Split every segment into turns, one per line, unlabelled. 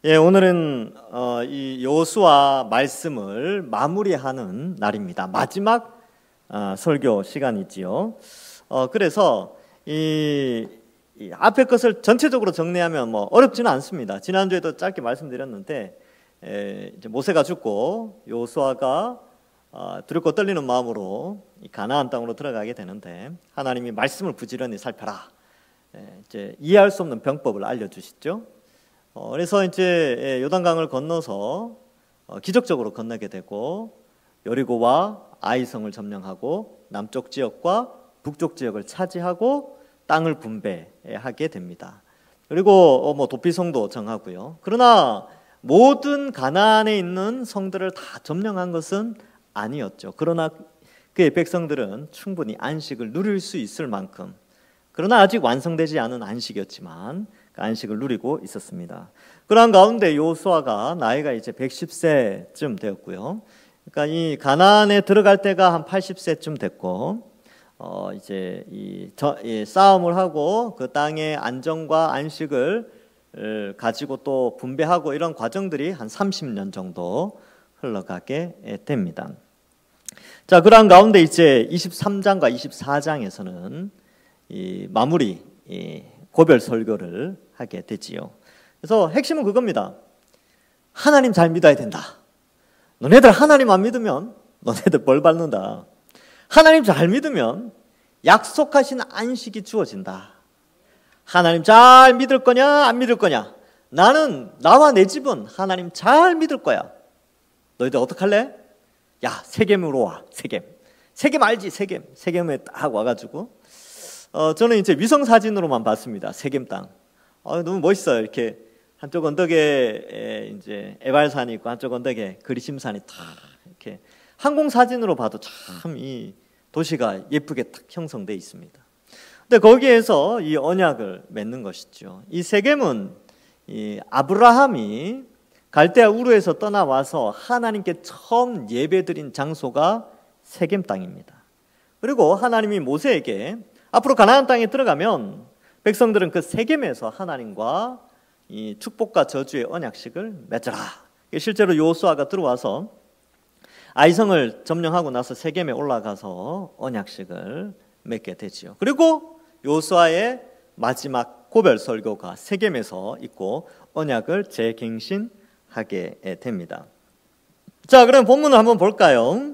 예, 오늘은 이 여호수아 말씀을 마무리하는 날입니다. 마지막 설교 시간이지요. 그래서 이 앞에 것을 전체적으로 정리하면 뭐 어렵지는 않습니다. 지난주에도 짧게 말씀드렸는데 이제 모세가 죽고 여호수아가 두렵고 떨리는 마음으로 이 가나안 땅으로 들어가게 되는데 하나님이 말씀을 부지런히 살펴라. 이제 이해할 수 없는 병법을 알려주시죠. 그래서 이제 요단강을 건너서 기적적으로 건너게 되고 여리고와 아이성을 점령하고 남쪽 지역과 북쪽 지역을 차지하고 땅을 분배하게 됩니다. 그리고 뭐 도피성도 정하고요. 그러나 모든 가나안에 있는 성들을 다 점령한 것은 아니었죠. 그러나 그의 백성들은 충분히 안식을 누릴 수 있을 만큼, 그러나 아직 완성되지 않은 안식이었지만 그 안식을 누리고 있었습니다. 그러한 가운데 여호수아가 나이가 이제 110세쯤 되었고요. 그러니까 이 가나안에 들어갈 때가 한 80세쯤 됐고, 이제 이 싸움을 하고 그 땅의 안정과 안식을 가지고 또 분배하고 이런 과정들이 한 30년 정도 흘러가게 됩니다. 자, 그러한 가운데 이제 23장과 24장에서는 이 마무리 고별 설교를 하게 되지요. 그래서 핵심은 그겁니다. 하나님 잘 믿어야 된다. 너네들 하나님 안 믿으면 너네들 벌 받는다. 하나님 잘 믿으면 약속하신 안식이 주어진다. 하나님 잘 믿을 거냐 안 믿을 거냐. 나와 내 집은 하나님 잘 믿을 거야. 너희들 어떡할래? 야, 세겜으로 와. 세겜 알지? 세겜에 딱 와가지고 저는 이제 위성 사진으로만 봤습니다. 세겜 땅. 너무 멋있어요. 이렇게 한쪽 언덕에 이제 에발산이 있고 한쪽 언덕에 그리심산이 탁 이렇게 항공 사진으로 봐도 참 이 도시가 예쁘게 딱 형성돼 있습니다. 근데 거기에서 이 언약을 맺는 것이죠. 이 세겜은 이 아브라함이 갈대아 우르에서 떠나와서 하나님께 처음 예배드린 장소가 세겜 땅입니다. 그리고 하나님이 모세에게 앞으로 가나안 땅에 들어가면 백성들은 그 세겜에서 하나님과 이 축복과 저주의 언약식을 맺어라. 실제로 여호수아가 들어와서 아이성을 점령하고 나서 세겜에 올라가서 언약식을 맺게 되지요. 그리고 여호수아의 마지막 고별 설교가 세겜에서 있고 언약을 재갱신하게 됩니다. 자, 그럼 본문을 한번 볼까요?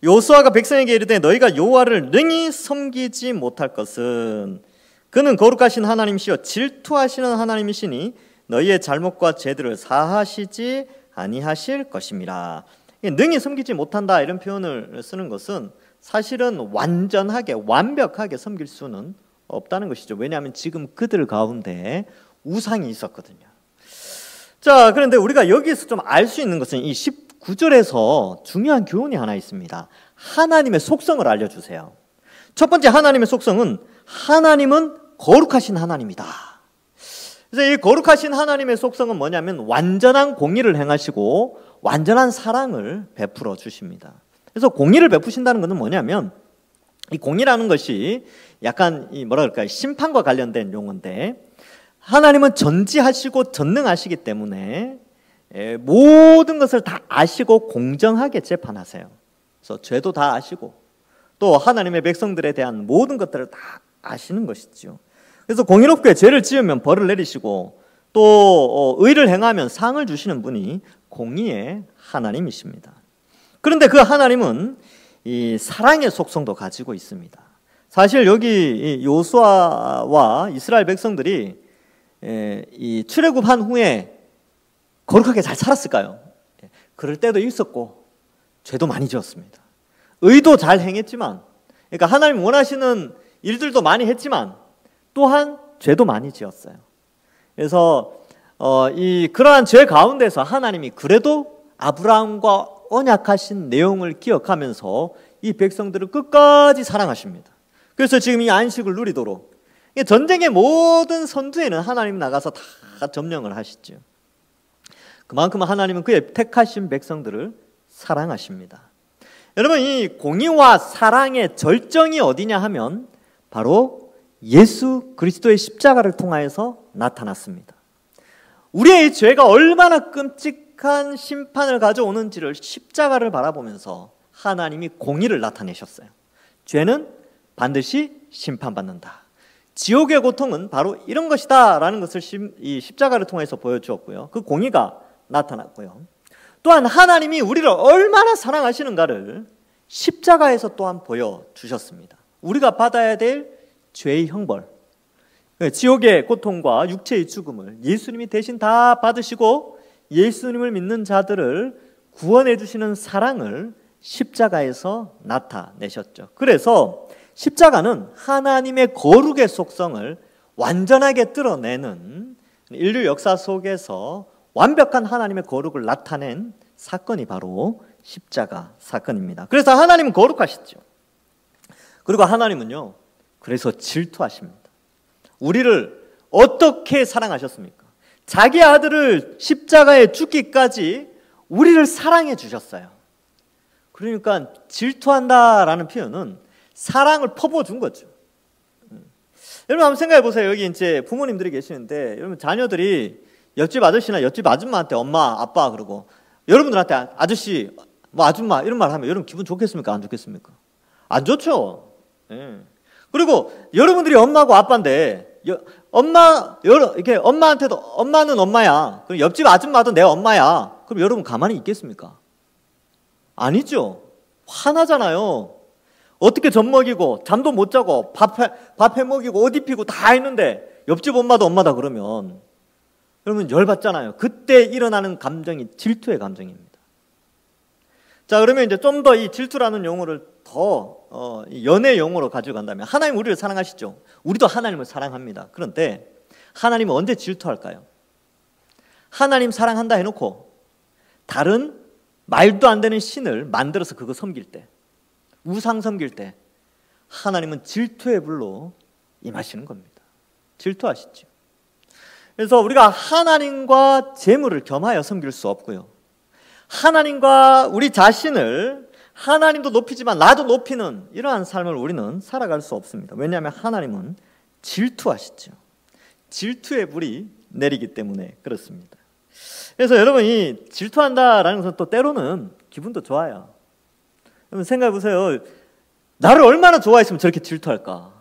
여호수아가 백성에게 이르되 너희가 여호와를 능히 섬기지 못할 것은 그는 거룩하신 하나님이시여 질투하시는 하나님이시니 너희의 잘못과 죄들을 사하시지 아니하실 것임이라. 능히 섬기지 못한다 이런 표현을 쓰는 것은 사실은 완벽하게 섬길 수는 없다는 것이죠. 왜냐하면 지금 그들 가운데 우상이 있었거든요. 자, 그런데 우리가 여기에서 좀 알 수 있는 것은 이 19절에서 중요한 교훈이 하나 있습니다. 하나님의 속성을 알려주세요. 첫 번째 하나님의 속성은 하나님은 거룩하신 하나님이다. 그래서 이 거룩하신 하나님의 속성은 뭐냐면 완전한 공의를 행하시고 완전한 사랑을 베풀어 주십니다. 그래서 공의를 베푸신다는 것은 뭐냐면 이 공의라는 것이 약간 심판과 관련된 용어인데 하나님은 전지하시고 전능하시기 때문에 모든 것을 다 아시고 공정하게 재판하세요. 그래서 죄도 다 아시고 또 하나님의 백성들에 대한 모든 것들을 다 아시는 것이죠. 그래서 공의롭게 죄를 지으면 벌을 내리시고 또 의를 행하면 상을 주시는 분이 공의의 하나님이십니다. 그런데 그 하나님은 이 사랑의 속성도 가지고 있습니다. 사실 여기 여호수아와 이스라엘 백성들이 이 출애굽한 후에 거룩하게 잘 살았을까요? 그럴 때도 있었고 죄도 많이 지었습니다. 의도 잘 행했지만, 그러니까 하나님 원하시는 일들도 많이 했지만 또한 죄도 많이 지었어요. 그래서 그러한 죄 가운데서 하나님이 그래도 아브라함과 언약하신 내용을 기억하면서 이 백성들을 끝까지 사랑하십니다. 그래서 지금 이 안식을 누리도록 전쟁의 모든 선두에는 하나님 나가서 다 점령을 하시죠. 그만큼 하나님은 그의 택하신 백성들을 사랑하십니다. 여러분, 이 공의와 사랑의 절정이 어디냐 하면 바로 예수 그리스도의 십자가를 통하여서 나타났습니다. 우리의 죄가 얼마나 끔찍한 심판을 가져오는지를 십자가를 바라보면서 하나님이 공의를 나타내셨어요. 죄는 반드시 심판받는다. 지옥의 고통은 바로 이런 것이다 라는 것을 이 십자가를 통해서 보여주었고요. 그 공의가 나타났고요. 또한 하나님이 우리를 얼마나 사랑하시는가를 십자가에서 또한 보여주셨습니다. 우리가 받아야 될 죄의 형벌, 지옥의 고통과 육체의 죽음을 예수님이 대신 다 받으시고 예수님을 믿는 자들을 구원해 주시는 사랑을 십자가에서 나타내셨죠. 그래서 십자가는 하나님의 거룩의 속성을 완전하게 드러내는 인류 역사 속에서 완벽한 하나님의 거룩을 나타낸 사건이 바로 십자가 사건입니다. 그래서 하나님은 거룩하시죠. 그리고 하나님은요, 그래서 질투하십니다. 우리를 어떻게 사랑하셨습니까? 자기 아들을 십자가에 죽기까지 우리를 사랑해 주셨어요. 그러니까 질투한다라는 표현은 사랑을 퍼부어준 거죠. 여러분 한번 생각해 보세요. 여기 이제 부모님들이 계시는데 여러분 자녀들이 옆집 아저씨나 옆집 아줌마한테 엄마, 아빠 그러고 여러분들한테 아저씨, 뭐 아줌마 이런 말 하면 여러분 기분 좋겠습니까? 안 좋겠습니까? 안 좋죠. 예. 그리고 여러분들이 엄마고 아빠인데 이렇게 엄마한테도 엄마는 엄마야. 그럼 옆집 아줌마도 내 엄마야. 그럼 여러분 가만히 있겠습니까? 아니죠. 화나잖아요. 어떻게 젖 먹이고 잠도 못 자고 밥해 먹이고 옷 입히고 다 했는데 옆집 엄마도 엄마다 그러면 여러분 열받잖아요. 그때 일어나는 감정이 질투의 감정입니다. 자, 그러면 이제 좀 더 이 질투라는 용어를 더 연애 용어로 가져간다면 하나님 우리를 사랑하시죠. 우리도 하나님을 사랑합니다. 그런데 하나님은 언제 질투할까요? 하나님 사랑한다 해놓고 다른 말도 안 되는 신을 만들어서 그거 섬길 때, 우상 섬길 때 하나님은 질투의 불로 임하시는 겁니다. 질투하시죠. 그래서 우리가 하나님과 재물을 겸하여 섬길 수 없고요. 하나님과 우리 자신을 하나님도 높이지만 나도 높이는 이러한 삶을 우리는 살아갈 수 없습니다. 왜냐하면 하나님은 질투하시죠. 질투의 불이 내리기 때문에 그렇습니다. 그래서 여러분이 질투한다라는 것은 또 때로는 기분도 좋아요. 여러분 생각해 보세요. 나를 얼마나 좋아했으면 저렇게 질투할까?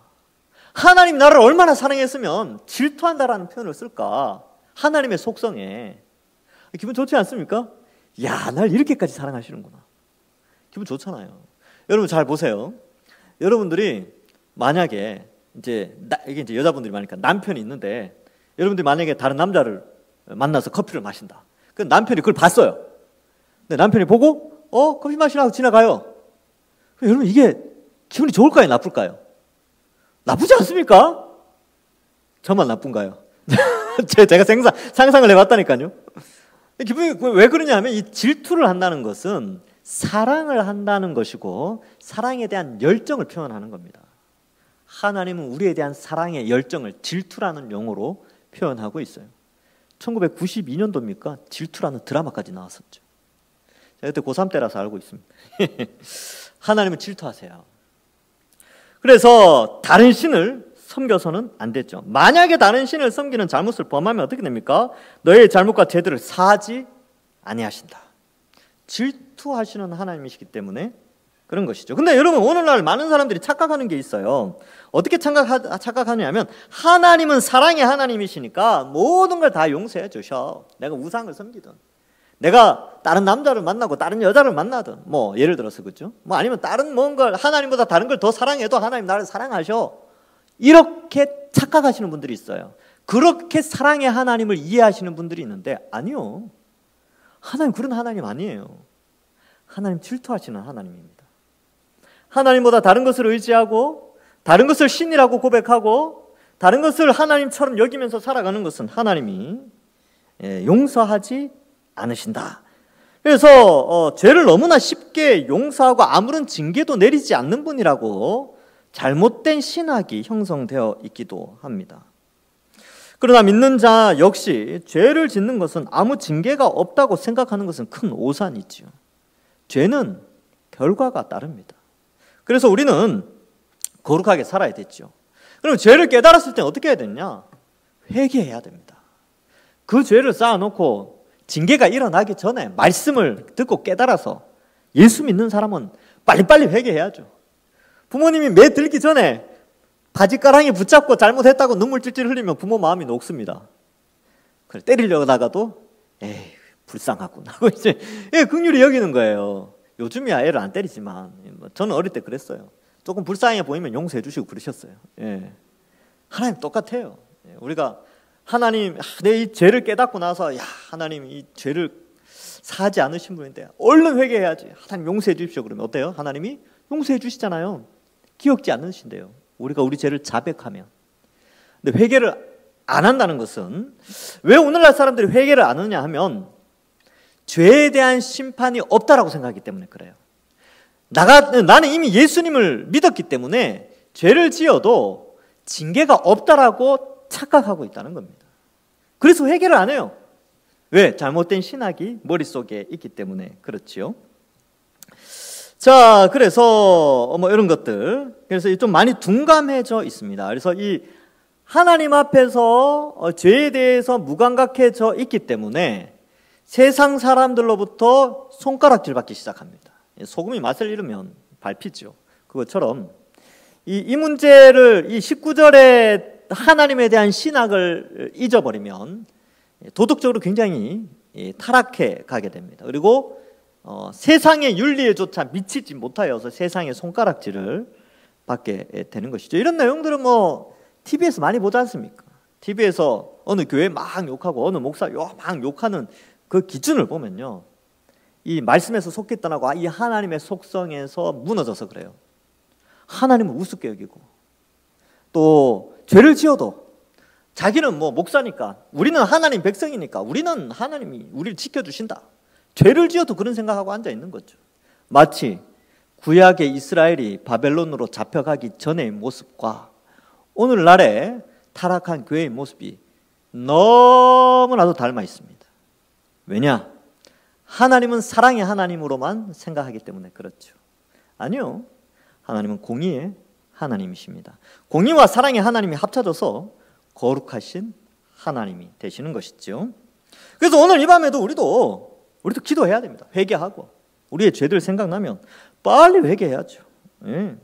하나님 나를 얼마나 사랑했으면 질투한다라는 표현을 쓸까? 하나님의 속성에 기분 좋지 않습니까? 야, 날 이렇게까지 사랑하시는구나. 기분 좋잖아요. 여러분 잘 보세요. 여러분들이 만약에 이게 이제 여자분들이 많으니까 남편이 있는데 여러분들이 만약에 다른 남자를 만나서 커피를 마신다. 그 남편이 그걸 봤어요. 근데 남편이 보고 커피 마시러 하고 지나가요. 여러분 이게 기분이 좋을까요? 나쁠까요? 나쁘지 않습니까? 저만 나쁜가요? 제가 상상을 해봤다니까요. 기분이 왜 그러냐 하면 이 질투를 한다는 것은 사랑을 한다는 것이고 사랑에 대한 열정을 표현하는 겁니다. 하나님은 우리에 대한 사랑의 열정을 질투라는 용어로 표현하고 있어요. 1992년도입니까? 질투라는 드라마까지 나왔었죠. 제가 그때 고3 때라서 알고 있습니다. 하나님은 질투하세요. 그래서 다른 신을 섬겨서는 안 됐죠. 만약에 다른 신을 섬기는 잘못을 범하면 어떻게 됩니까? 너의 잘못과 죄들을 사하지 아니하신다. 질투하시는 하나님이시기 때문에 그런 것이죠. 근데 여러분 오늘날 많은 사람들이 착각하는 게 있어요. 어떻게 착각하냐면 하나님은 사랑의 하나님이시니까 모든 걸 다 용서해 주셔. 내가 우상을 섬기든 내가 다른 남자를 만나고 다른 여자를 만나든 뭐 예를 들어서 그렇죠? 뭐 아니면 다른 뭔가 하나님보다 다른 걸 더 사랑해도 하나님 나를 사랑하셔. 이렇게 착각하시는 분들이 있어요. 그렇게 사랑의 하나님을 이해하시는 분들이 있는데 아니요. 하나님 그런 하나님 아니에요. 하나님 질투하시는 하나님입니다. 하나님보다 다른 것을 의지하고 다른 것을 신이라고 고백하고 다른 것을 하나님처럼 여기면서 살아가는 것은 하나님이 용서하지 않으신다. 그래서 죄를 너무나 쉽게 용서하고 아무런 징계도 내리지 않는 분이라고 잘못된 신학이 형성되어 있기도 합니다. 그러나 믿는 자 역시 죄를 짓는 것은 아무 징계가 없다고 생각하는 것은 큰 오산이지요. 죄는 결과가 따릅니다. 그래서 우리는 거룩하게 살아야 되죠. 그럼 죄를 깨달았을 때 어떻게 해야 되냐? 회개해야 됩니다. 그 죄를 쌓아놓고 징계가 일어나기 전에 말씀을 듣고 깨달아서 예수 믿는 사람은 빨리빨리 회개해야죠. 부모님이 매 들기 전에 바지가랑이 붙잡고 잘못했다고 눈물 찔찔 흘리면 부모 마음이 녹습니다. 그래, 때리려다가도 에이 불쌍하구나 하고 이제 긍휼히 여기는 거예요. 요즘이야 애를 안 때리지만 저는 어릴 때 그랬어요. 조금 불쌍해 보이면 용서해 주시고 그러셨어요. 예. 하나님 똑같아요. 우리가 하나님 내 이 죄를 깨닫고 나서 야 하나님 이 죄를 사하지 않으신 분인데 얼른 회개해야지. 하나님 용서해 주십시오. 그러면 어때요? 하나님이 용서해 주시잖아요. 기억지 않으신대요. 우리가 우리 죄를 자백하면. 근데 회개를 안 한다는 것은 왜 오늘날 사람들이 회개를 안 하느냐 하면 죄에 대한 심판이 없다라고 생각하기 때문에 그래요. 나는 이미 예수님을 믿었기 때문에 죄를 지어도 징계가 없다라고 착각하고 있다는 겁니다. 그래서 회개를 안 해요. 왜? 잘못된 신학이 머릿속에 있기 때문에 그렇지요. 자, 그래서 뭐 이런 것들, 그래서 좀 많이 둔감해져 있습니다. 그래서 이 하나님 앞에서 죄에 대해서 무감각해져 있기 때문에 세상 사람들로부터 손가락질 받기 시작합니다. 소금이 맛을 잃으면 밟히죠. 그것처럼 이 문제를 이 19절에 하나님에 대한 신학을 잊어버리면 도덕적으로 굉장히 타락해 가게 됩니다. 그리고 세상의 윤리에조차 미치지 못하여서 세상의 손가락질을 받게 되는 것이죠. 이런 내용들은 뭐 TV에서 많이 보지 않습니까? TV에서 어느 교회 막 욕하고 어느 목사 막 욕하는 그 기준을 보면요, 이 말씀에서 속기 떠나고 이 하나님의 속성에서 무너져서 그래요. 하나님을 우습게 여기고 또 죄를 지어도 자기는 뭐 목사니까 우리는 하나님 백성이니까 우리는 하나님이 우리를 지켜주신다. 죄를 지어도 그런 생각하고 앉아 있는 거죠. 마치 구약의 이스라엘이 바벨론으로 잡혀가기 전의 모습과 오늘날의 타락한 교회의 모습이 너무나도 닮아 있습니다. 왜냐? 하나님은 사랑의 하나님으로만 생각하기 때문에 그렇죠. 아니요. 하나님은 공의의 하나님이십니다. 공의와 사랑의 하나님이 합쳐져서 거룩하신 하나님이 되시는 것이죠. 그래서 오늘 이 밤에도 우리도 기도해야 됩니다. 회개하고 우리의 죄들 생각나면 빨리 회개해야죠. 예.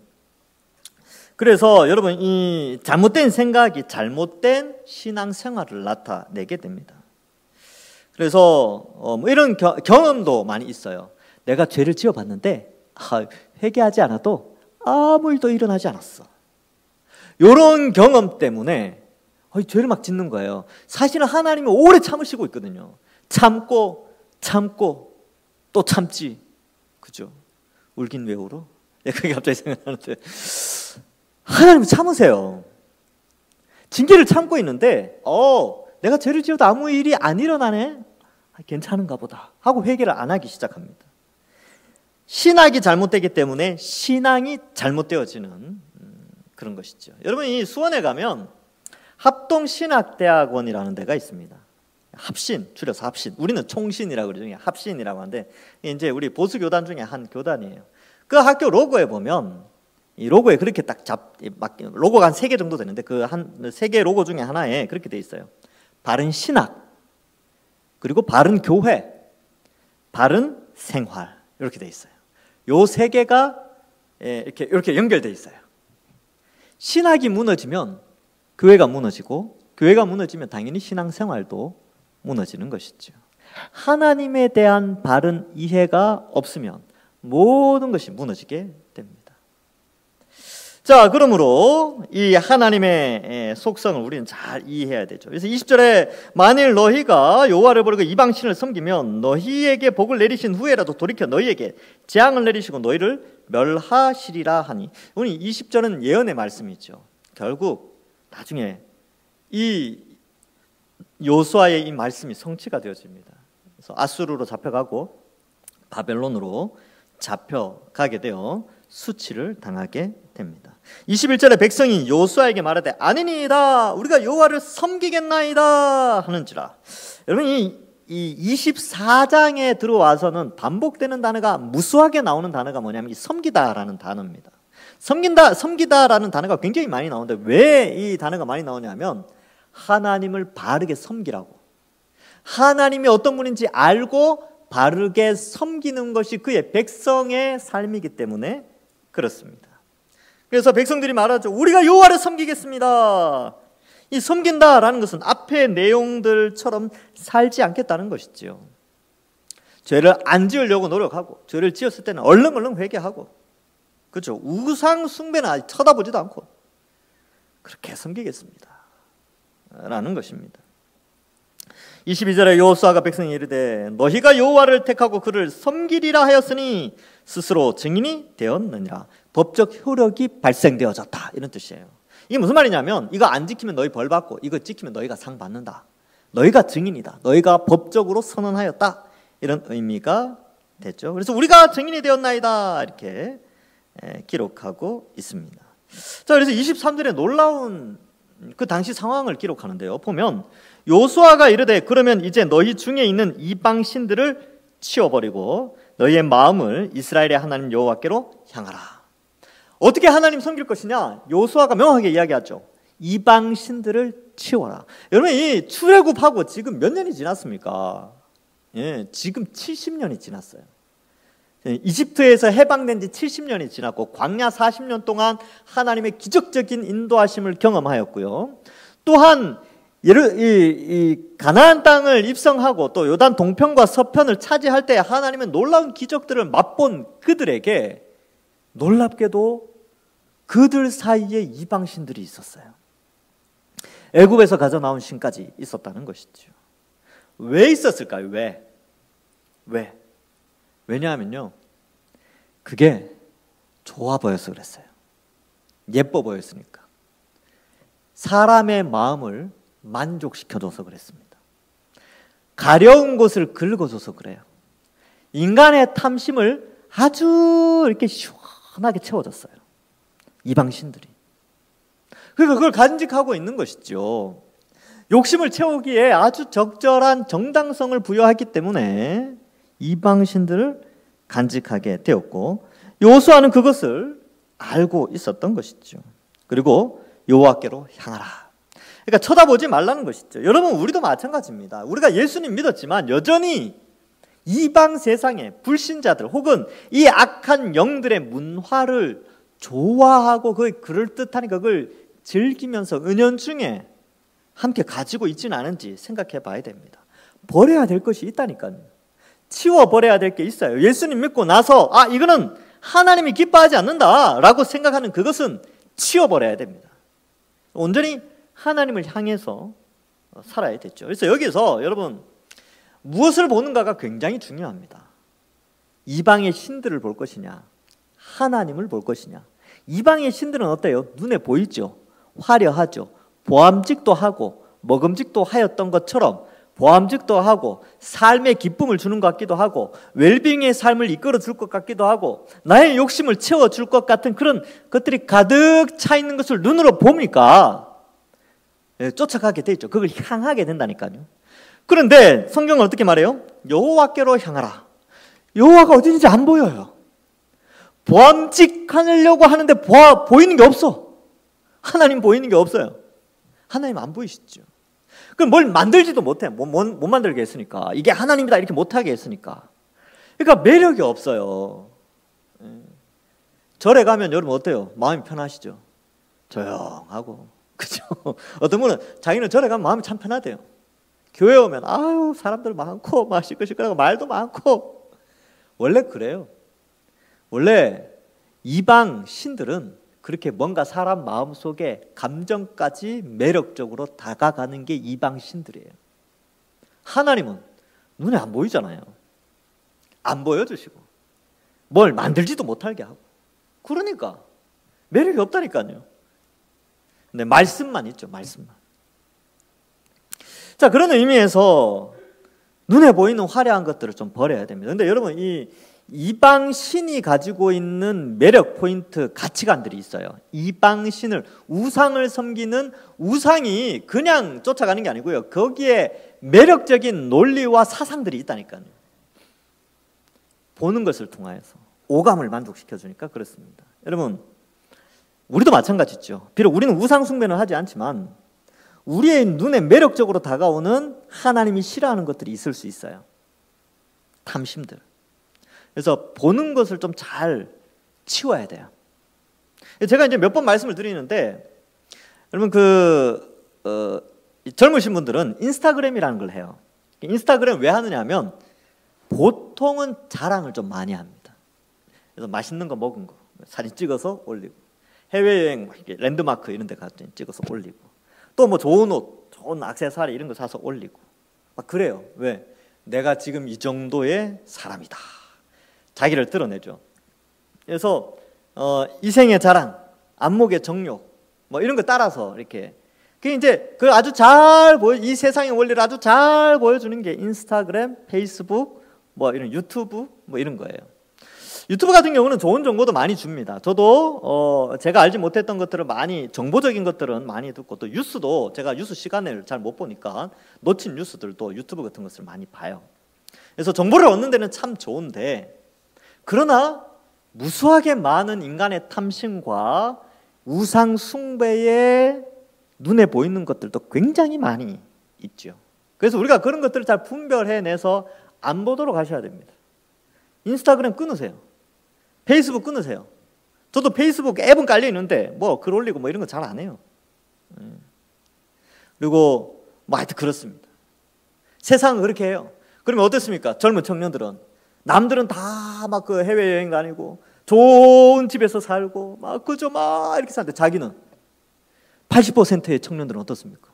그래서 여러분 이 잘못된 생각이 잘못된 신앙생활을 나타내게 됩니다. 그래서 뭐 이런 경험도 많이 있어요. 내가 죄를 지어봤는데 회개하지 않아도 아무 일도 일어나지 않았어. 이런 경험 때문에 죄를 막 짓는 거예요. 사실은 하나님이 오래 참으시고 있거든요. 참고 또 참지. 그죠? 울긴 왜 울어? 그게 갑자기 생각나는데 하나님 참으세요. 징계를 참고 있는데 내가 죄를 지어도 아무 일이 안 일어나네? 괜찮은가 보다 하고 회개를 안 하기 시작합니다. 신학이 잘못되기 때문에 신앙이 잘못되어지는 그런 것이죠. 여러분 이 수원에 가면 합동신학대학원이라는 데가 있습니다. 합신, 줄여서 합신. 우리는 총신이라고 그러죠. 합신이라고 하는데 이제 우리 보수 교단 중에 한 교단이에요. 그 학교 로고에 보면 이 로고에 그렇게 로고가 한 3개 정도 되는데 그 한 3개 로고 중에 하나에 그렇게 돼 있어요. 바른 신학, 그리고 바른 교회, 바른 생활 이렇게 돼 있어요. 요 3개가 이렇게 연결돼 있어요. 신학이 무너지면 교회가 무너지고 교회가 무너지면 당연히 신앙생활도 무너지는 것이죠. 하나님에 대한 바른 이해가 없으면 모든 것이 무너지게 됩니다. 자, 그러므로 이 하나님의 속성을 우리는 잘 이해해야 되죠. 그래서 20절에 만일 너희가 여호와를 버리고 이방신을 섬기면 너희에게 복을 내리신 후에라도 돌이켜 너희에게 재앙을 내리시고 너희를 멸하시리라 하니, 오늘 20절은 예언의 말씀이죠. 결국 나중에 이 요수아의 이 말씀이 성취가 되어집니다. 그래서 아수르로 잡혀가고 바벨론으로 잡혀가게 되어 수치를 당하게 됩니다. 21절에 백성이 요수아에게 말하되 아니니이다 우리가 여호와를 섬기겠나이다 하는지라. 여러분 이 24장에 들어와서는 반복되는 단어가 무수하게 나오는 단어가 뭐냐면 이 섬기다라는 단어입니다. 섬기다라는 단어가 굉장히 많이 나오는데 왜 이 단어가 많이 나오냐면 하나님을 바르게 섬기라고. 하나님이 어떤 분인지 알고 바르게 섬기는 것이 그의 백성의 삶이기 때문에 그렇습니다. 그래서 백성들이 말하죠. 우리가 여호와를 섬기겠습니다. 이 섬긴다라는 것은 앞의 내용들처럼 살지 않겠다는 것이지요. 죄를 안 지으려고 노력하고, 죄를 지었을 때는 얼른 회개하고, 그렇죠. 우상 숭배는 아직 쳐다보지도 않고 그렇게 섬기겠습니다 라는 것입니다. 22절에 여호수아가 백성에 이르되 너희가 여호와를 택하고 그를 섬기리라 하였으니 스스로 증인이 되었느니라. 법적 효력이 발생되어졌다, 이런 뜻이에요. 이게 무슨 말이냐면 이거 안 지키면 너희 벌 받고 이거 지키면 너희가 상 받는다, 너희가 증인이다, 너희가 법적으로 선언하였다, 이런 의미가 됐죠. 그래서 우리가 증인이 되었나이다 이렇게 기록하고 있습니다. 자, 그래서 23절에 놀라운 그 당시 상황을 기록하는데요. 보면 요수아가 이르되 그러면 이제 너희 중에 있는 이방 신들을 치워버리고 너희의 마음을 이스라엘의 하나님 여호와께로 향하라. 어떻게 하나님 섬길 것이냐? 요수아가 명확하게 이야기하죠. 이방 신들을 치워라. 여러분, 이 출애굽하고 지금 몇 년이 지났습니까? 예, 지금 70년이 지났어요. 이집트에서 해방된 지 70년이 지났고 광야 40년 동안 하나님의 기적적인 인도하심을 경험하였고요. 또한 이 가나안 땅을 입성하고 또 요단 동편과 서편을 차지할 때 하나님의 놀라운 기적들을 맛본 그들에게 놀랍게도 그들 사이에 이방신들이 있었어요. 애굽에서 가져 나온 신까지 있었다는 것이죠. 왜 있었을까요? 왜? 왜냐하면요, 그게 좋아 보여서 그랬어요. 예뻐 보였으니까. 사람의 마음을 만족시켜줘서 그랬습니다. 가려운 곳을 긁어줘서 그래요. 인간의 탐심을 아주 이렇게 시원하게 채워줬어요, 이방신들이. 그러니까 그걸 간직하고 있는 것이죠. 욕심을 채우기에 아주 적절한 정당성을 부여했기 때문에 이방신들을 간직하게 되었고, 요수아는 그것을 알고 있었던 것이죠. 그리고 여호와께로 향하라. 그러니까 쳐다보지 말라는 것이죠. 여러분, 우리도 마찬가지입니다. 우리가 예수님 믿었지만 여전히 이방 세상의 불신자들 혹은 이 악한 영들의 문화를 좋아하고 그럴듯하니까 그걸 즐기면서 은연중에 함께 가지고 있지는 않은지 생각해 봐야 됩니다. 버려야 될 것이 있다니까요. 치워버려야 될 게 있어요. 예수님 믿고 나서 이거는 하나님이 기뻐하지 않는다라고 생각하는 그것은 치워버려야 됩니다. 온전히 하나님을 향해서 살아야 됐죠. 그래서 여기서 여러분, 무엇을 보는가가 굉장히 중요합니다. 이방의 신들을 볼 것이냐, 하나님을 볼 것이냐. 이방의 신들은 어때요? 눈에 보이죠? 화려하죠. 보암직도 하고 먹음직도 하였던 것처럼 보암직도 하고 삶의 기쁨을 주는 것 같기도 하고 웰빙의 삶을 이끌어 줄 것 같기도 하고 나의 욕심을 채워줄 것 같은 그런 것들이 가득 차 있는 것을 눈으로 보니까 쫓아가게 돼 있죠. 그걸 향하게 된다니까요. 그런데 성경은 어떻게 말해요? 여호와께로 향하라. 여호와가 어딘지 안 보여요. 보암직하려고 하는데 보이는 게 없어. 하나님 보이는 게 없어요. 하나님 안 보이시죠. 그럼 뭘 만들지도 못해. 못 만들게 했으니까. 이게 하나님이다 이렇게 못하게 했으니까. 그러니까 매력이 없어요. 절에 가면 여러분 어때요? 마음이 편하시죠? 조용하고. 그죠? 어떤 분은 자기는 절에 가면 마음이 참 편하대요. 교회 오면 사람들 많고 막 시끌시끌하고 말도 많고. 원래 그래요. 원래 이방 신들은 그렇게 뭔가 사람 마음속에 감정까지 매력적으로 다가가는 게 이방 신들이에요. 하나님은 눈에 안 보이잖아요. 안 보여주시고 뭘 만들지도 못하게 하고 그러니까 매력이 없다니까요. 근데 말씀만 있죠. 말씀만. 자, 그런 의미에서 눈에 보이는 화려한 것들을 좀 버려야 됩니다. 근데 여러분, 이 이방 신이 가지고 있는 매력 포인트 가치관들이 있어요. 이방 신을, 우상을 섬기는 우상이 그냥 쫓아가는 게 아니고요. 거기에 매력적인 논리와 사상들이 있다니까요. 보는 것을 통하여서 오감을 만족시켜 주니까 그렇습니다. 여러분, 우리도 마찬가지죠. 비록 우리는 우상 숭배는 하지 않지만 우리의 눈에 매력적으로 다가오는 하나님이 싫어하는 것들이 있을 수 있어요. 탐심들. 그래서 보는 것을 좀 잘 치워야 돼요. 제가 이제 몇 번 말씀을 드리는데, 여러분 젊으신 분들은 인스타그램이라는 걸 해요. 인스타그램 왜 하느냐 하면 보통은 자랑을 좀 많이 합니다. 그래서 맛있는 거 먹은 거 사진 찍어서 올리고, 해외여행 랜드마크 이런 데 가서 찍어서 올리고, 또 뭐 좋은 옷, 좋은 액세서리 이런 거 사서 올리고 막 그래요. 왜? 내가 지금 이 정도의 사람이다. 자기를 드러내죠. 그래서 이생의 자랑, 안목의 정욕 뭐 이런 거 따라서 이렇게 그게 이제 그 아주 잘 이 세상의 원리를 아주 잘 보여주는 게 인스타그램, 페이스북, 뭐 이런 유튜브 뭐 이런 거예요. 유튜브 같은 경우는 좋은 정보도 많이 줍니다. 저도 제가 알지 못했던 것들을 많이, 정보적인 것들은 많이 듣고, 또 뉴스도 제가 뉴스 시간을 잘 못 보니까 놓친 뉴스들도 유튜브 같은 것을 많이 봐요. 그래서 정보를 얻는 데는 참 좋은데, 그러나 무수하게 많은 인간의 탐심과 우상 숭배에 눈에 보이는 것들도 굉장히 많이 있죠. 그래서 우리가 그런 것들을 잘 분별해내서 안 보도록 하셔야 됩니다. 인스타그램 끊으세요. 페이스북 끊으세요. 저도 페이스북 앱은 깔려 있는데 뭐 글 올리고 뭐 이런 거 잘 안 해요. 그리고 뭐 하여튼 그렇습니다. 세상은 그렇게 해요. 그러면 어떻습니까? 젊은 청년들은 남들은 다 막 그 해외여행 다니고 좋은 집에서 살고 막 그저 막 이렇게 사는데, 자기는 80%의 청년들은 어떻습니까?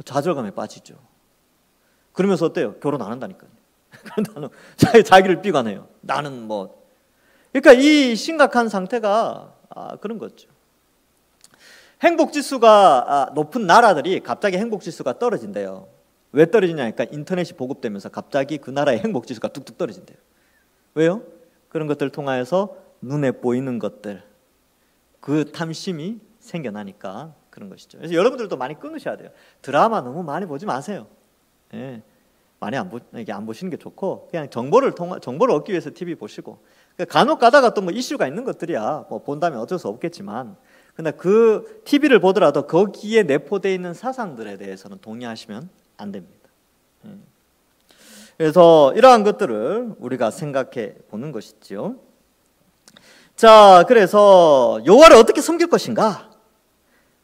좌절감에 빠지죠. 그러면서 어때요? 결혼 안 한다니까요. 나는 자기를 비관해요. 나는 뭐. 그러니까 이 심각한 상태가 그런 거죠. 행복지수가 높은 나라들이 갑자기 행복지수가 떨어진대요. 왜 떨어지냐니까 인터넷이 보급되면서 갑자기 그 나라의 행복지수가 뚝뚝 떨어진대요. 왜요? 그런 것들을 통하여서 눈에 보이는 것들, 그 탐심이 생겨나니까 그런 것이죠. 그래서 여러분들도 많이 끊으셔야 돼요. 드라마 너무 많이 보지 마세요. 예. 많이 안 보시는 게 좋고, 그냥 정보를 얻기 위해서 TV 보시고, 간혹 가다가 또 뭐 이슈가 있는 것들이야 뭐 본다면 어쩔 수 없겠지만, 근데 그 TV를 보더라도 거기에 내포되어 있는 사상들에 대해서는 동의하시면 안 됩니다. 그래서 이러한 것들을 우리가 생각해 보는 것이지요. 자, 그래서 여호와를 어떻게 섬길 것인가?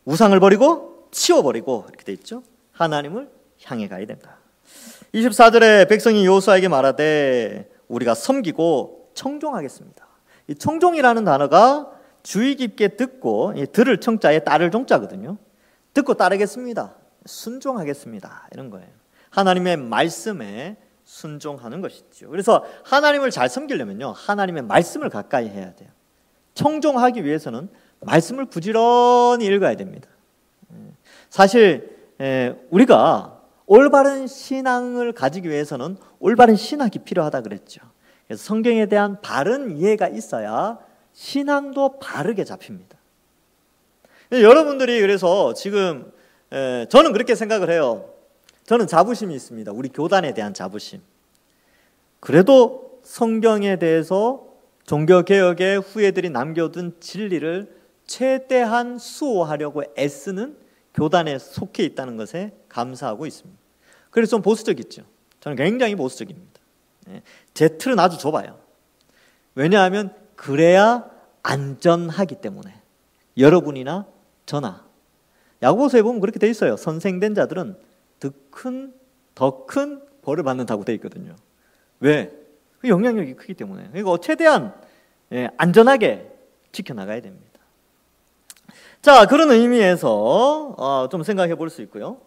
우상을 버리고 치워버리고 이렇게 돼 있죠. 하나님을 향해 가야 된다. 24절에 백성이 여호수아에게 말하되 우리가 섬기고 청종하겠습니다. 이 청종이라는 단어가 주의 깊게 듣고, 이 들을 청자에 따를 종자거든요. 듣고 따르겠습니다. 순종하겠습니다. 이런 거예요. 하나님의 말씀에 순종하는 것이죠. 그래서 하나님을 잘 섬기려면요, 하나님의 말씀을 가까이 해야 돼요. 청종하기 위해서는 말씀을 부지런히 읽어야 됩니다. 사실 우리가 올바른 신앙을 가지기 위해서는 올바른 신학이 필요하다 그랬죠. 그래서 성경에 대한 바른 이해가 있어야 신앙도 바르게 잡힙니다. 여러분들이 그래서 지금 저는 그렇게 생각을 해요. 저는 자부심이 있습니다. 우리 교단에 대한 자부심. 그래도 성경에 대해서 종교개혁의 후예들이 남겨둔 진리를 최대한 수호하려고 애쓰는 교단에 속해 있다는 것에 감사하고 있습니다. 그래서 좀 보수적이죠. 저는 굉장히 보수적입니다. 제 틀은 아주 좁아요. 왜냐하면 그래야 안전하기 때문에. 여러분이나 저나 야고보서에 보면 그렇게 돼 있어요. 선생된 자들은 더 큰 벌을 받는다고 돼 있거든요. 왜? 그 영향력이 크기 때문에. 그러니까 최대한 안전하게 지켜나가야 됩니다. 자, 그런 의미에서 좀 생각해 볼 수 있고요.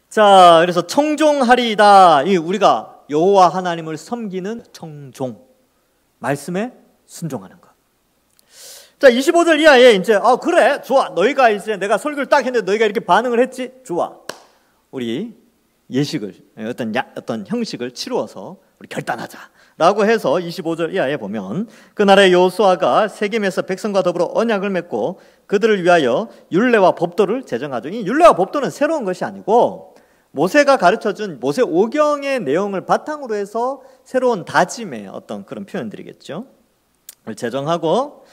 자, 그래서 청종하리이다. 우리가 여호와 하나님을 섬기는 청종, 말씀에 순종하는 것. 자, 25절 이하에 이제 그래, 좋아. 너희가 이제 내가 설교를 딱 했는데 너희가 이렇게 반응을 했지? 좋아. 우리 예식을, 어떤 형식을 치루어서 우리 결단하자라고 해서 25절 이하에 보면, 그날에 여호수아가 세겜에서 백성과 더불어 언약을 맺고 그들을 위하여 율례와 법도를 제정하죠. 이 율례와 법도는 새로운 것이 아니고 모세가 가르쳐준 모세 오경의 내용을 바탕으로 해서 새로운 다짐의 어떤 그런 표현들이겠죠. 제정하고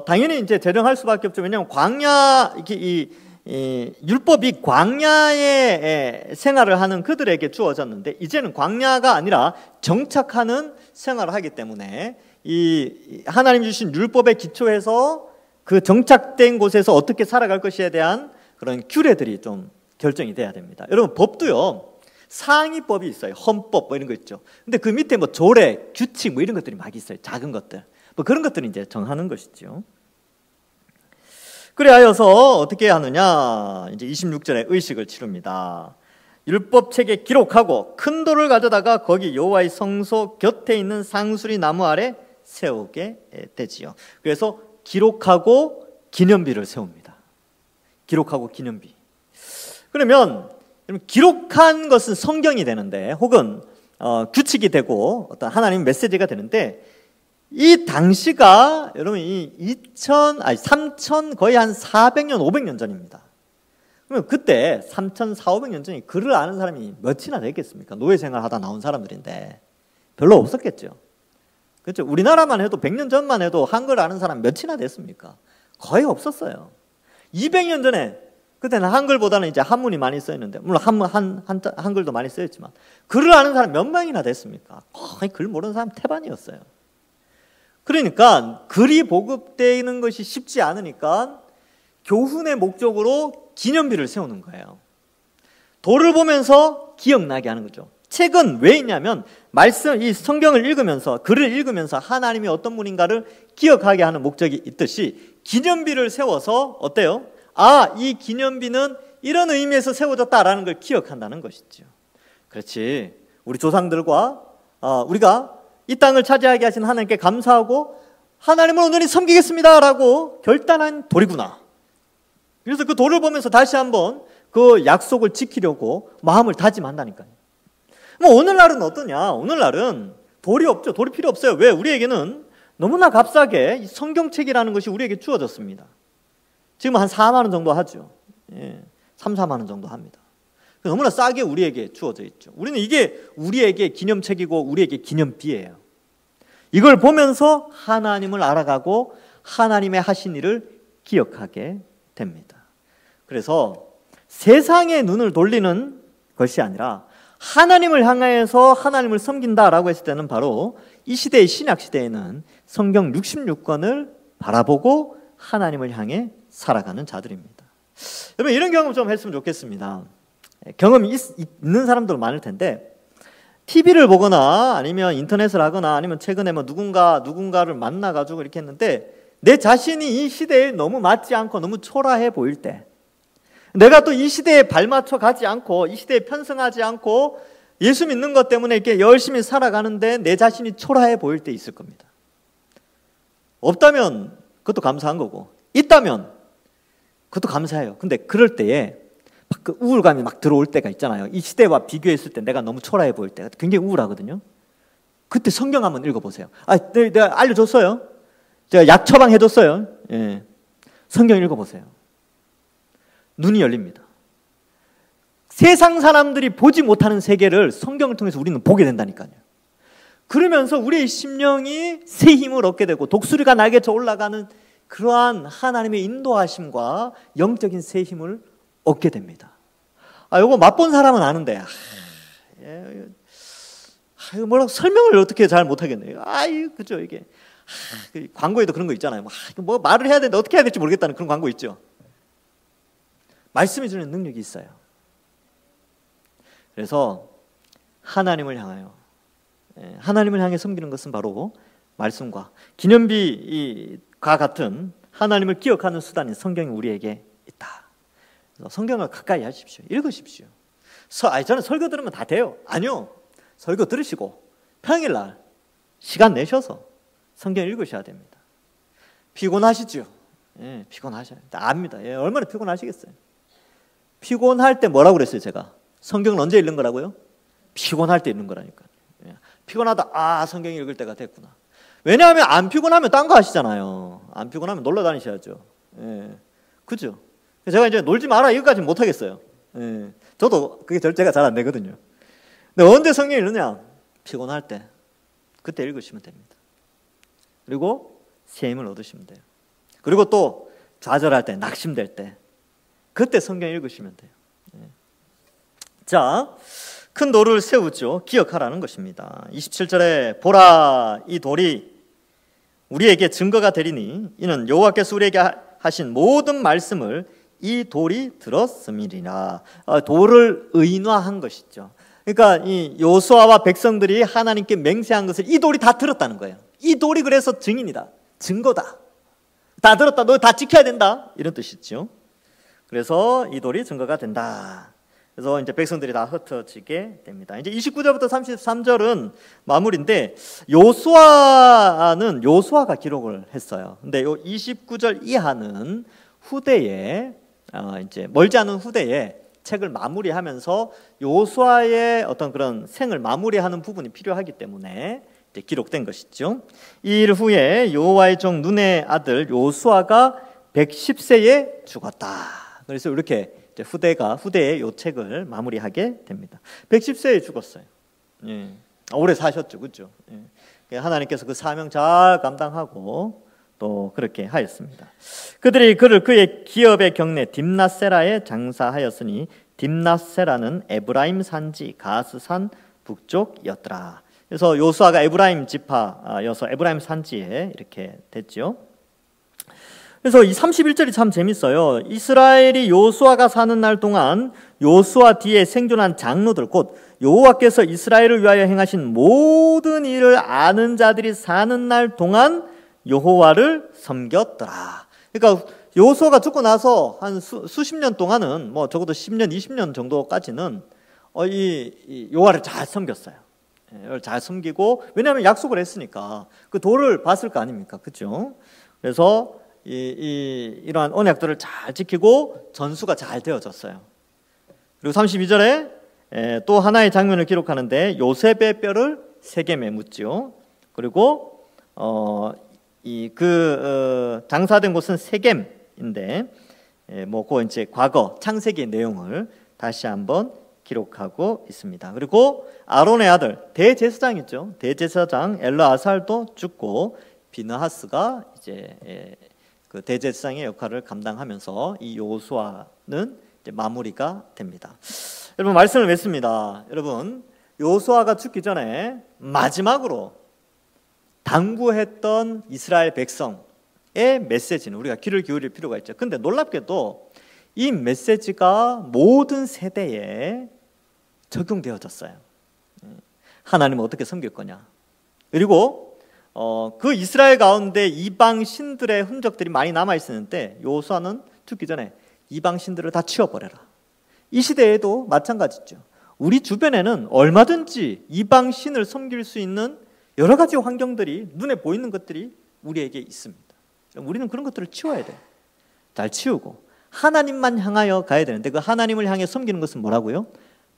당연히 이제 제정할 수밖에 없죠. 왜냐하면 광야, 이 율법이 광야에 생활을 하는 그들에게 주어졌는데, 이제는 광야가 아니라 정착하는 생활을 하기 때문에 이 하나님 주신 율법에 기초해서 그 정착된 곳에서 어떻게 살아갈 것에 대한 그런 규례들이 좀 결정이 돼야 됩니다. 여러분, 법도요, 상위법이 있어요. 헌법 뭐 이런 거 있죠. 근데 그 밑에 뭐 조례, 규칙 뭐 이런 것들이 막 있어요. 작은 것들. 뭐 그런 것들을 이제 정하는 것이죠. 그래하여서 어떻게 하느냐? 이제 26절에 의식을 치릅니다. 율법책에 기록하고 큰 돌을 가져다가 거기 여호와의 성소 곁에 있는 상수리 나무 아래 세우게 되지요. 그래서 기록하고 기념비를 세웁니다. 기록하고 기념비. 그러면 기록한 것은 성경이 되는데, 혹은 규칙이 되고 어떤 하나님 메시지가 되는데, 이 당시가 여러분 이 3,000 거의 한 400년 500년 전입니다. 그러면 그때 3,400~500년 전에 글을 아는 사람이 몇이나 되겠습니까? 노예 생활하다 나온 사람들인데 별로 없었겠죠. 그렇죠? 우리나라만 해도 100년 전만 해도 한글 아는 사람 몇이나 됐습니까? 거의 없었어요. 200년 전에, 그때는 한글보다는 이제 한문이 많이 쓰였는데, 물론 한글도 많이 쓰였지만 글을 아는 사람 몇 명이나 됐습니까? 거의 글 모르는 사람 태반이었어요. 그러니까 글이 보급되는 것이 쉽지 않으니까 교훈의 목적으로 기념비를 세우는 거예요. 돌을 보면서 기억나게 하는 거죠. 책은 왜 있냐면 이 성경을 읽으면서, 글을 읽으면서 하나님이 어떤 분인가를 기억하게 하는 목적이 있듯이, 기념비를 세워서 어때요? 이 기념비는 이런 의미에서 세워졌다라는 걸 기억한다는 것이죠. 그렇지, 우리 조상들과 우리가 이 땅을 차지하게 하신 하나님께 감사하고 하나님을 온전히 섬기겠습니다라고 결단한 돌이구나. 그래서 그 돌을 보면서 다시 한번 그 약속을 지키려고 마음을 다짐한다니까요. 뭐 오늘날은 어떠냐? 오늘날은 돌이 없죠. 돌이 필요 없어요. 왜? 우리에게는 너무나 값싸게 성경책이라는 것이 우리에게 주어졌습니다. 지금 한 4만 원 정도 하죠. 3, 4만 원 정도 합니다. 너무나 싸게 우리에게 주어져 있죠. 우리는 이게 우리에게 기념책이고 우리에게 기념비예요. 이걸 보면서 하나님을 알아가고 하나님의 하신 일을 기억하게 됩니다. 그래서 세상의 눈을 돌리는 것이 아니라 하나님을 향해서 하나님을 섬긴다라고 했을 때는 바로 이 시대의 신약 시대에는 성경 66권을 바라보고 하나님을 향해 살아가는 자들입니다. 여러분, 이런 경험 좀 했으면 좋겠습니다. 경험이 있는 사람들 많을 텐데, TV를 보거나 아니면 인터넷을 하거나 아니면 최근에 뭐 누군가를 만나가지고 이렇게 했는데, 내 자신이 이 시대에 너무 맞지 않고 너무 초라해 보일 때, 내가 또 이 시대에 발맞춰 가지 않고 이 시대에 편승하지 않고 예수 믿는 것 때문에 이렇게 열심히 살아가는데 내 자신이 초라해 보일 때 있을 겁니다. 없다면 그것도 감사한 거고, 있다면 그것도 감사해요. 근데 그럴 때에 막 그 우울감이 막 들어올 때가 있잖아요. 이 시대와 비교했을 때 내가 너무 초라해 보일 때 굉장히 우울하거든요. 그때 성경 한번 읽어보세요. 내가 알려줬어요. 제가 약 처방해줬어요. 성경 읽어보세요. 눈이 열립니다. 세상 사람들이 보지 못하는 세계를 성경을 통해서 우리는 보게 된다니까요. 그러면서 우리의 심령이 새 힘을 얻게 되고 독수리가 날개쳐 올라가는 그러한 하나님의 인도하심과 영적인 새 힘을 얻게 됩니다. 이거 맛본 사람은 아는데 뭐라고 설명을 어떻게 잘 못하겠네요. 그죠, 이게 광고에도 그런 거 있잖아요. 뭐 말을 해야 되는데 어떻게 해야 될지 모르겠다는 그런 광고 있죠. 말씀이 주는 능력이 있어요. 그래서 하나님을 향해 섬기는 것은 바로 말씀과 기념비가 같은 하나님을 기억하는 수단인 성경이 우리에게 있다. 성경을 가까이 하십시오. 읽으십시오. 저는 설교 들으면 다 돼요. 아니요. 설교 들으시고 평일날 시간 내셔서 성경 읽으셔야 됩니다. 피곤하시죠? 피곤하셔요. 압니다. 얼마나 피곤하시겠어요? 피곤할 때 뭐라고 그랬어요, 제가? 성경을 언제 읽는 거라고요? 피곤할 때 읽는 거라니까요. 피곤하다, 성경 읽을 때가 됐구나. 왜냐하면 안 피곤하면 딴 거 하시잖아요. 안 피곤하면 놀러 다니셔야죠. 그죠? 제가 이제 놀지 마라 이거까지는 못 하겠어요. 저도 그게 절제가 잘 안 되거든요. 근데 언제 성경 읽느냐? 피곤할 때, 그때 읽으시면 됩니다. 그리고 새 힘을 얻으시면 돼요. 그리고 또 좌절할 때, 낙심될 때, 그때 성경 읽으시면 돼요. 자, 큰 돌을 세우죠. 기억하라는 것입니다. 27절에 보라, 이 돌이 우리에게 증거가 되리니 이는 여호와께서 우리에게 하신 모든 말씀을 이 돌이 들었음이니라. 돌을 의인화한 것이죠. 그러니까 이 여호수아와 백성들이 하나님께 맹세한 것을 이 돌이 다 들었다는 거예요. 이 돌이 그래서 증인이다, 증거다. 다 들었다, 너 다 지켜야 된다, 이런 뜻이죠. 그래서 이 돌이 증거가 된다. 그래서 이제 백성들이 다 흩어지게 됩니다. 이제 29절부터 33절은 마무리인데, 여호수아가 기록을 했어요. 근데 요 29절 이하는 후대에 이제 멀지 않은 후대에 책을 마무리하면서 여호수아의 어떤 그런 생을 마무리하는 부분이 필요하기 때문에 이제 기록된 것이죠. 이 일 후에 여호와의 종 눈의 아들 여호수아가 110세에 죽었다. 그래서 이렇게 후대에 이 책을 마무리하게 됩니다. 110세에 죽었어요. 예. 오래 사셨죠, 그렇죠? 예. 하나님께서 그 사명 잘 감당하고 또 그렇게 하였습니다. 그들이 그를 그의 기업의 경내 딥낫세라에 장사하였으니 딥낫세라는 에브라임 산지 가스산 북쪽이었더라. 그래서 여호수아가 에브라임 지파여서 에브라임 산지에 이렇게 됐죠. 그래서 이 31절이 참 재밌어요. 이스라엘이 여호수아가 사는 날 동안 여호수아 뒤에 생존한 장로들, 곧 여호와께서 이스라엘을 위하여 행하신 모든 일을 아는 자들이 사는 날 동안 여호와를 섬겼더라. 그러니까 여호수아가 죽고 나서 한 수십 년 동안은 뭐 적어도 10년, 20년 정도까지는 이 여호와를 잘 섬겼어요. 잘 섬기고, 왜냐하면 약속을 했으니까 그 돌을 봤을 거 아닙니까, 그렇죠? 그래서 이러한 언약들을 잘 지키고 전수가 잘 되어졌어요. 그리고 32절에 또 하나의 장면을 기록하는데 요셉의 뼈를 세겜에 묻지요. 그리고 장사된 곳은 세겜인데 그 이제 과거 창세기의 내용을 다시 한번 기록하고 있습니다. 그리고 아론의 아들 대제사장 있죠. 대제사장 엘르아살도 죽고 비느하스가 이제 그 대제사장의 역할을 감당하면서 이 여호수아는 이제 마무리가 됩니다. 여러분, 말씀을 맺습니다. 여러분, 여호수아가 죽기 전에 마지막으로 당부했던 이스라엘 백성의 메시지는 우리가 귀를 기울일 필요가 있죠. 근데 놀랍게도 이 메시지가 모든 세대에 적용되어졌어요. 하나님을 어떻게 섬길 거냐. 그리고 그 이스라엘 가운데 이방 신들의 흔적들이 많이 남아 있었는데 여호수아는 죽기 전에 이방 신들을 다 치워버려라. 이 시대에도 마찬가지죠. 우리 주변에는 얼마든지 이방 신을 섬길 수 있는 여러 가지 환경들이, 눈에 보이는 것들이 우리에게 있습니다. 우리는 그런 것들을 치워야 돼요. 잘 치우고 하나님만 향하여 가야 되는데, 그 하나님을 향해 섬기는 것은 뭐라고요?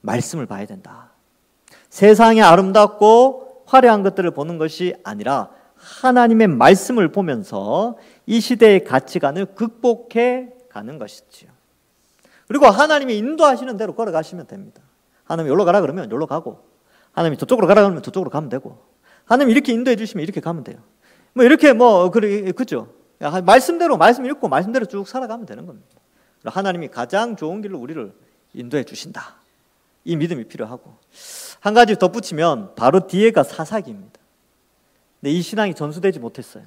말씀을 봐야 된다. 세상에 아름답고 화려한 것들을 보는 것이 아니라 하나님의 말씀을 보면서 이 시대의 가치관을 극복해 가는 것이지요. 그리고 하나님이 인도하시는 대로 걸어가시면 됩니다. 하나님이 여기로 가라 그러면 여기로 가고, 하나님이 저쪽으로 가라 그러면 저쪽으로 가면 되고, 하나님이 이렇게 인도해 주시면 이렇게 가면 돼요. 그죠? 말씀대로 말씀 읽고 말씀대로 쭉 살아가면 되는 겁니다. 하나님이 가장 좋은 길로 우리를 인도해 주신다. 이 믿음이 필요하고, 한 가지 덧붙이면 바로 뒤에가 사사기입니다. 근데 이 신앙이 전수되지 못했어요.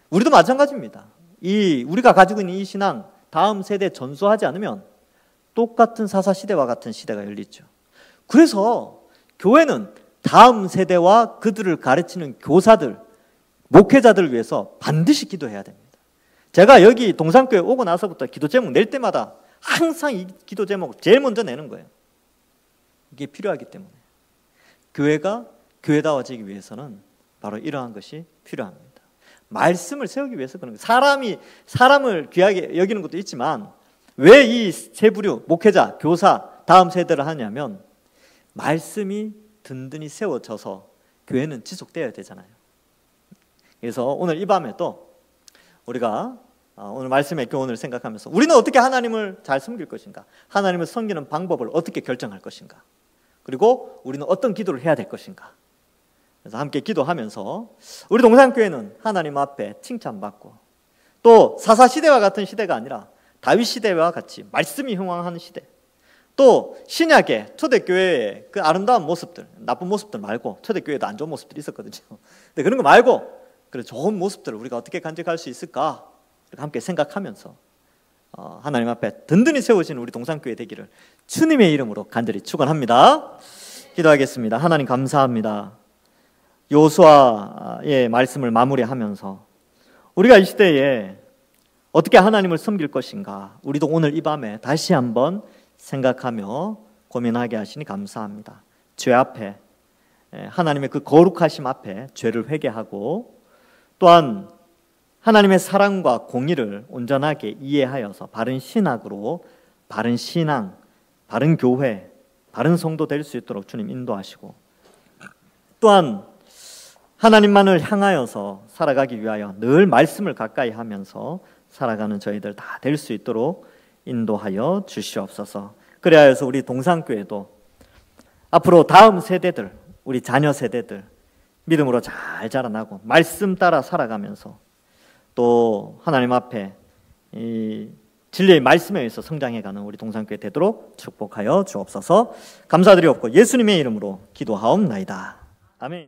우리도 마찬가지입니다. 우리가 가지고 있는 이 신앙 다음 세대에 전수하지 않으면 똑같은 사사 시대와 같은 시대가 열리죠. 그래서 교회는 다음 세대와 그들을 가르치는 교사들, 목회자들을 위해서 반드시 기도해야 됩니다. 제가 여기 동산교회 오고 나서부터 기도 제목 낼 때마다 항상 이 기도 제목을 제일 먼저 내는 거예요. 이게 필요하기 때문에. 교회가 교회다워지기 위해서는 바로 이러한 것이 필요합니다. 말씀을 세우기 위해서 그런 거예요. 사람을 귀하게 여기는 것도 있지만 왜 이 세 부류, 목회자, 교사, 다음 세대를 하냐면 말씀이 든든히 세워져서 교회는 지속되어야 되잖아요. 그래서 오늘 이 밤에 또 우리가 오늘 말씀의 교훈을 생각하면서 우리는 어떻게 하나님을 잘 섬길 것인가, 하나님을 섬기는 방법을 어떻게 결정할 것인가, 그리고 우리는 어떤 기도를 해야 될 것인가. 그래서 함께 기도하면서 우리 동산교회는 하나님 앞에 칭찬받고 또 사사시대와 같은 시대가 아니라 다윗 시대와 같이 말씀이 흥왕하는 시대. 또 신약의 초대교회의 그 아름다운 모습들, 나쁜 모습들 말고, 초대교회도 안 좋은 모습들이 있었거든요. 근데 그런 거 말고 그런 좋은 모습들을 우리가 어떻게 간직할 수 있을까? 함께 생각하면서 하나님 앞에 든든히 세워지는 우리 동산교회 되기를 주님의 이름으로 간절히 축원합니다. 기도하겠습니다. 하나님 감사합니다. 여호수아의 말씀을 마무리하면서 우리가 이 시대에 어떻게 하나님을 섬길 것인가, 우리도 오늘 이 밤에 다시 한번 생각하며 고민하게 하시니 감사합니다. 죄 앞에, 하나님의 그 거룩하심 앞에 죄를 회개하고, 또한 하나님의 사랑과 공의를 온전하게 이해하여서 바른 신학으로, 바른 신앙, 바른 교회, 바른 성도 될 수 있도록 주님 인도하시고, 또한 하나님만을 향하여서 살아가기 위하여 늘 말씀을 가까이 하면서 살아가는 저희들 다 될 수 있도록 인도하여 주시옵소서. 그래야해서 우리 동산교회도 앞으로 다음 세대들, 우리 자녀 세대들 믿음으로 잘 자라나고 말씀 따라 살아가면서 또 하나님 앞에 이 진리의 말씀에 의해서 성장해가는 우리 동산교회 되도록 축복하여 주옵소서. 감사드리옵고 예수님의 이름으로 기도하옵나이다. 아멘.